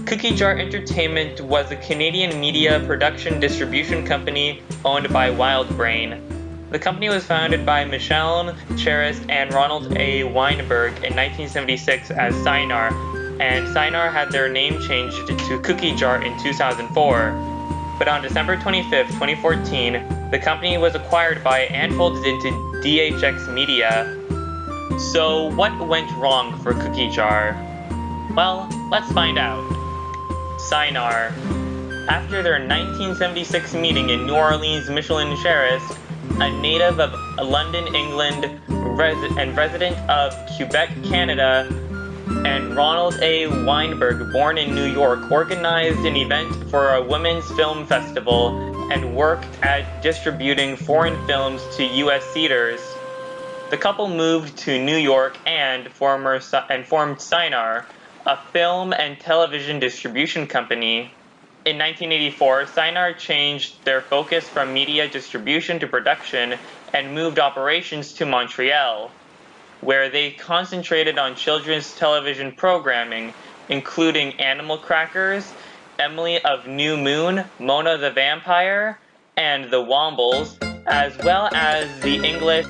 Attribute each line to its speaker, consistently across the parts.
Speaker 1: Cookie Jar Entertainment was a Canadian media production distribution company owned by WildBrain. The company was founded by Micheline, Charest, and Ronald A. Weinberg in 1976 as Cinar, and Cinar had their name changed to Cookie Jar in 2004. But on December 25, 2014, the company was acquired by and folded into DHX Media. So what went wrong for Cookie Jar? Well, let's find out. Cinar. After their 1976 meeting in New Orleans, Micheline Charest, a native of London, England, and resident of Quebec, Canada, and Ronald A. Weinberg, born in New York, organized an event for a women's film festival and worked at distributing foreign films to U.S. theaters. The couple moved to New York and formed Cinar, a film and television distribution company. In 1984, Cinar changed their focus from media distribution to production and moved operations to Montreal, where they concentrated on children's television programming, including Animal Crackers, Emily of New Moon, Mona the Vampire, and The Wombles, as well as the English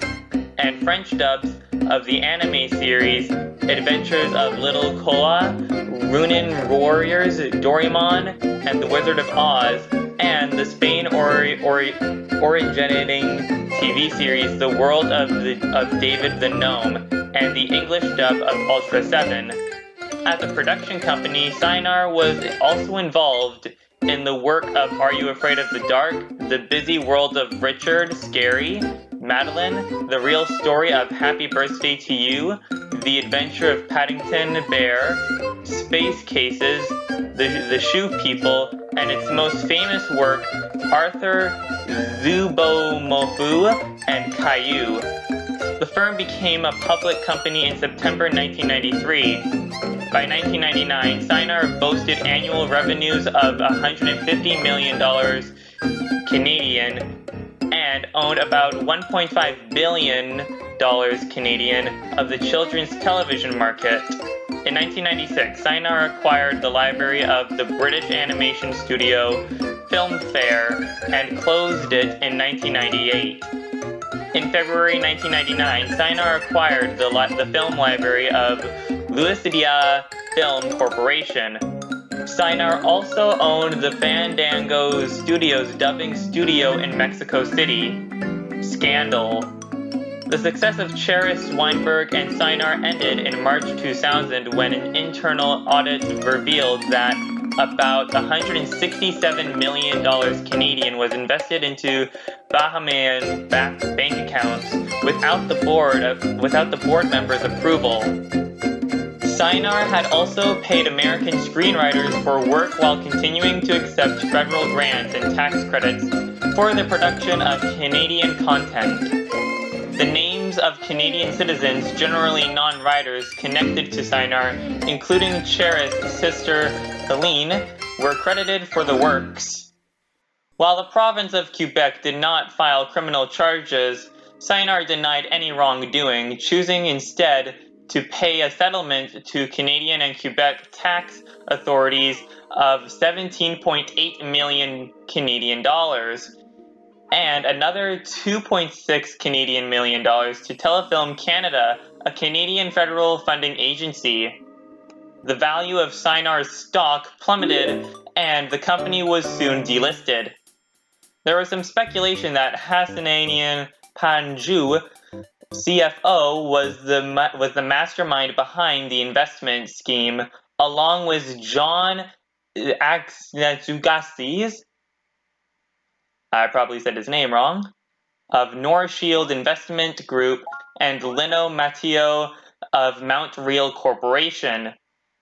Speaker 1: and French dubs of the anime series Adventures of Little Koa, Runin Warriors, Doraemon, and The Wizard of Oz, and the Spain originating TV series The World of David the Gnome, and the English dub of Ultra 7. As a production company, Cinar was also involved in the work of Are You Afraid of the Dark, The Busy World of Richard, Scary, Madeline, The Real Story of Happy Birthday to You, The Adventure of Paddington Bear, Space Cases, The Shoe People, and its most famous work, Arthur Zubomofu and Caillou. The firm became a public company in September 1993. By 1999, Cinar boasted annual revenues of $150 million Canadian and owned about $1.5 billion Canadian of the children's television market. In 1996, Cinar acquired the library of the British animation studio Film Fair and closed it in 1998. In February 1999, Cinar acquired the film library of Lucidia Film Corporation. Cinar also owned the Fandango Studios dubbing studio in Mexico City. Scandal. The success of Charest, Weinberg, and Cinar ended in March 2000 when an internal audit revealed that about $167 million Canadian was invested into Bahamian bank accounts without the board members' approval. Cinar had also paid American screenwriters for work while continuing to accept federal grants and tax credits for the production of Canadian content. The names of Canadian citizens, generally non-writers, connected to Cinar, including Charest's sister Helene, were credited for the works. While the province of Quebec did not file criminal charges, Cinar denied any wrongdoing, choosing instead to pay a settlement to Canadian and Quebec tax authorities of 17.8 million Canadian dollars and another 2.6 Canadian million dollars to Telefilm Canada, a Canadian federal funding agency. The value of Cinar's stock plummeted and the company was soon delisted. There was some speculation that Hassananian Panju, CFO, was the mastermind behind the investment scheme, along with John Axnazugasis, I probably said his name wrong, of Norshield Investment Group, and Lino Matteo of Mount Real Corporation.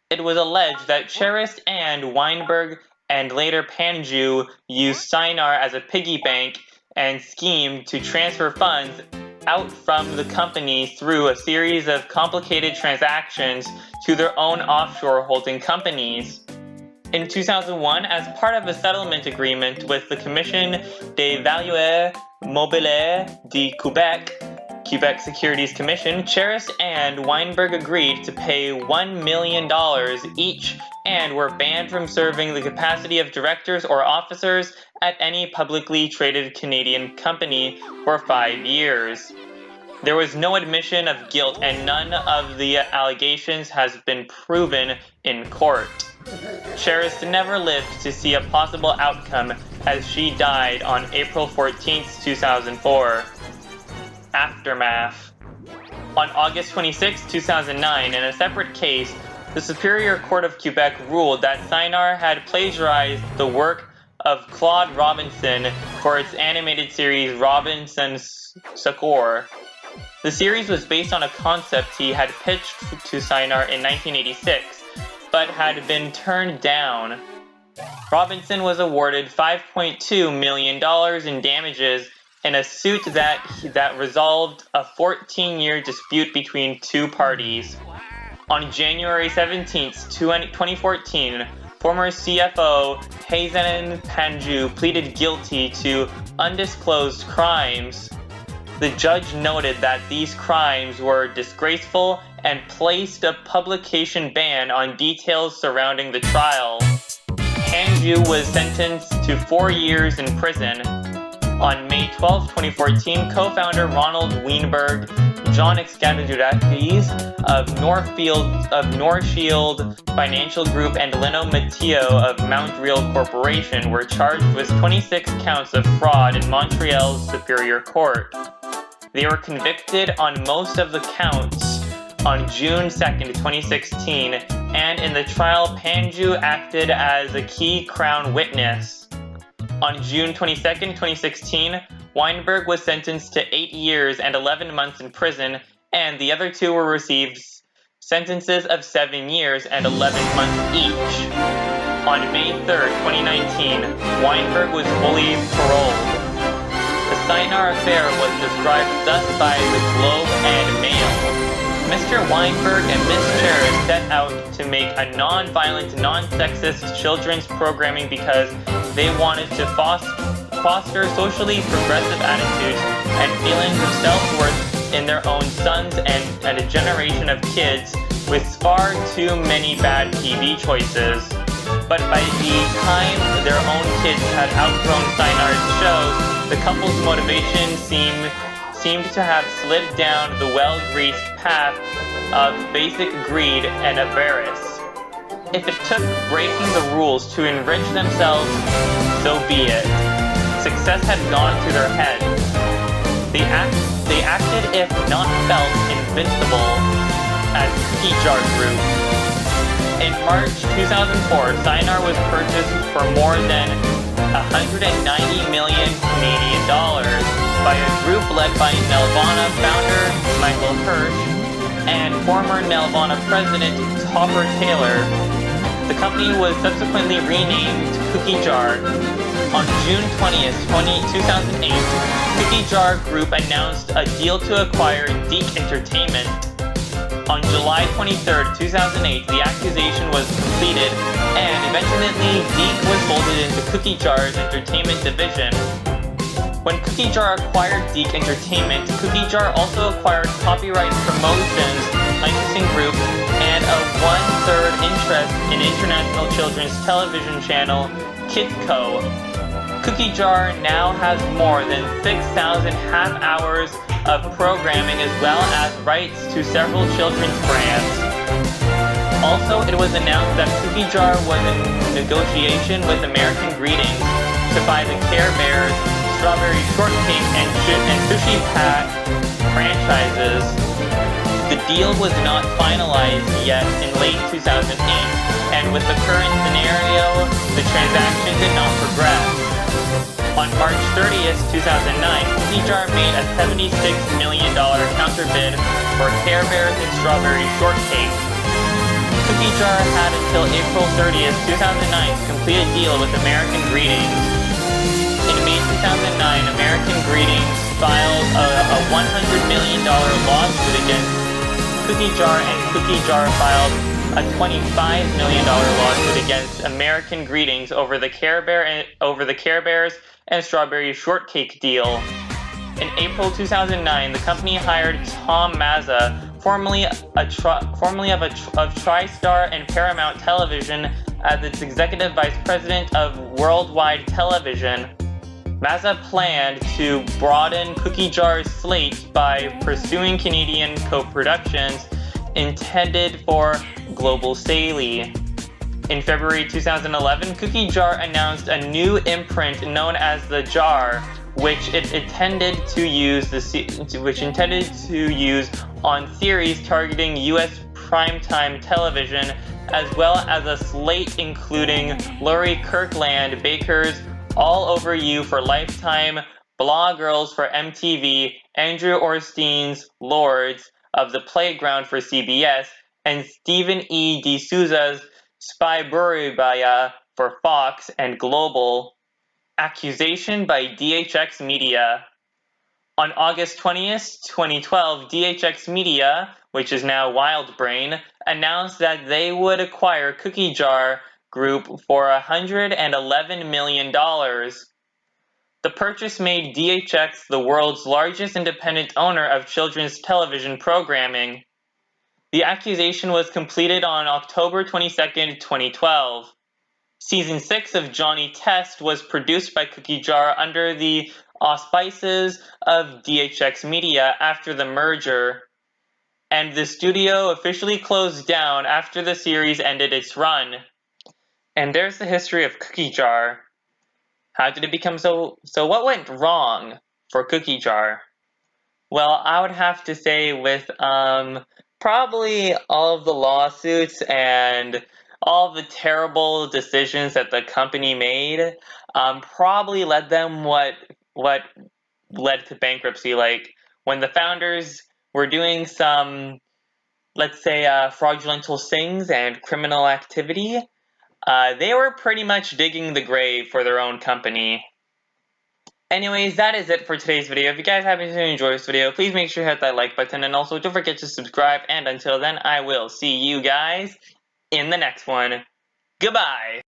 Speaker 1: It was alleged that Charest and Weinberg and later Panju used Cinar as a piggy bank and schemed to transfer funds out from the company through a series of complicated transactions to their own offshore holding companies. In 2001, as part of a settlement agreement with the Commission des Valeurs Mobilières du Québec, Quebec Securities Commission, Charest and Weinberg agreed to pay $1 million each and were banned from serving the capacity of directors or officers at any publicly traded Canadian company for 5 years. There was no admission of guilt, and none of the allegations has been proven in court. Charest never lived to see a possible outcome, as she died on April 14, 2004. Aftermath. On August 26, 2009, in a separate case, the Superior Court of Quebec ruled that Cinar had plagiarized the work of Claude Robinson for its animated series Robinson's Secours. The series was based on a concept he had pitched to Cinar in 1986, but had been turned down. Robinson was awarded $5.2 million in damages in a suit that resolved a 14-year dispute between two parties. On January 17, 2014, former CFO Hazen Panju pleaded guilty to undisclosed crimes. The judge noted that these crimes were disgraceful and placed a publication ban on details surrounding the trial. Panju was sentenced to 4 years in prison. On May 12, 2014, co-founder Ronald Weinberg, John Excavadurakis of Northshield Financial Group, and Lino Matteo of Mount Real Corporation were charged with 26 counts of fraud in Montreal's Superior Court. They were convicted on most of the counts on June 2, 2016, and in the trial, Panju acted as a key Crown witness. On June 22, 2016, Weinberg was sentenced to 8 years and 11 months in prison, and the other two were received sentences of 7 years and 11 months each. On May 3, 2019, Weinberg was fully paroled. The Cinar affair was described thus by the Globe and Mail. Mr. Weinberg and Ms. Charest set out to make a non-violent, non-sexist children's programming because they wanted to foster socially progressive attitudes and feelings of self-worth in their own sons and a generation of kids with far too many bad TV choices. But by the time their own kids had outgrown Cinar's shows, the couple's motivation seemed to have slid down the well-greased path of basic greed and avarice. If it took breaking the rules to enrich themselves, so be it. Success had gone to their heads. They acted, if not felt, invincible as Cookie Jar Group. In March 2004, Cinar was purchased for more than 190 million Canadian dollars by a group led by Nelvana founder Michael Hirsch and former Nelvana president Topper Taylor. The company was subsequently renamed Cookie Jar. On June 20th, 2008, Cookie Jar Group announced a deal to acquire Deke Entertainment. On July 23, 2008, the acquisition was completed, and eventually Deke was folded into Cookie Jar's entertainment division. When Cookie Jar acquired Deke Entertainment, Cookie Jar also acquired Copyright Promotions licensing group and a 1/3 interest in international children's television channel KidCo. Cookie Jar now has more than 6,000 half-hours of programming as well as rights to several children's brands. Also, it was announced that Cookie Jar was in negotiation with American Greetings to buy the Care Bears, Strawberry Shortcake, and Sushi Pat franchises. The deal was not finalized yet in late 2008, and with the current scenario, the transaction did not progress. On March 30th, 2009, Cookie Jar made a $76 million counterbid for Care Bears and Strawberry Shortcake. Cookie Jar had until April 30th, 2009 to complete a deal with American Greetings. In May 2009, American Greetings filed a $100 million lawsuit against Cookie Jar, and Cookie Jar filed a $25 million lawsuit against American Greetings over the Care Bears and Strawberry Shortcake deal. In April 2009, the company hired Tom Mazza, formerly of TriStar and Paramount Television, as its executive vice president of worldwide television. Mazza planned to broaden Cookie Jar's slate by pursuing Canadian co-productions intended for global sale. In February 2011, Cookie Jar announced a new imprint known as the Jar, which it intended to use on series targeting U.S. primetime television, as well as a slate including Laurie Kirkland Baker's All Over You for Lifetime, Blah Girls for MTV, Andrew Orstein's Lords of the Playground for CBS, and Stephen E. D'Souza's Spyburibaya for Fox and Global. Accusation by DHX Media. On August 20th, 2012, DHX Media, which is now WildBrain, announced that they would acquire Cookie Jar Group for $111 million. The purchase made DHX the world's largest independent owner of children's television programming. The accusation was completed on October 22nd, 2012. Season 6 of Johnny Test was produced by Cookie Jar under the auspices of DHX Media after the merger, and the studio officially closed down after the series ended its run. And there's the history of Cookie Jar. How did it become so what went wrong for Cookie Jar? Well, I would have to say with probably all of the lawsuits and all the terrible decisions that the company made probably led them what led to bankruptcy. Like when the founders were doing some, let's say, fraudulent things and criminal activity, they were pretty much digging the grave for their own company. Anyways, that is it for today's video. If you guys happen to enjoy this video, please make sure to hit that like button, and also don't forget to subscribe, and until then, I will see you guys in the next one. Goodbye!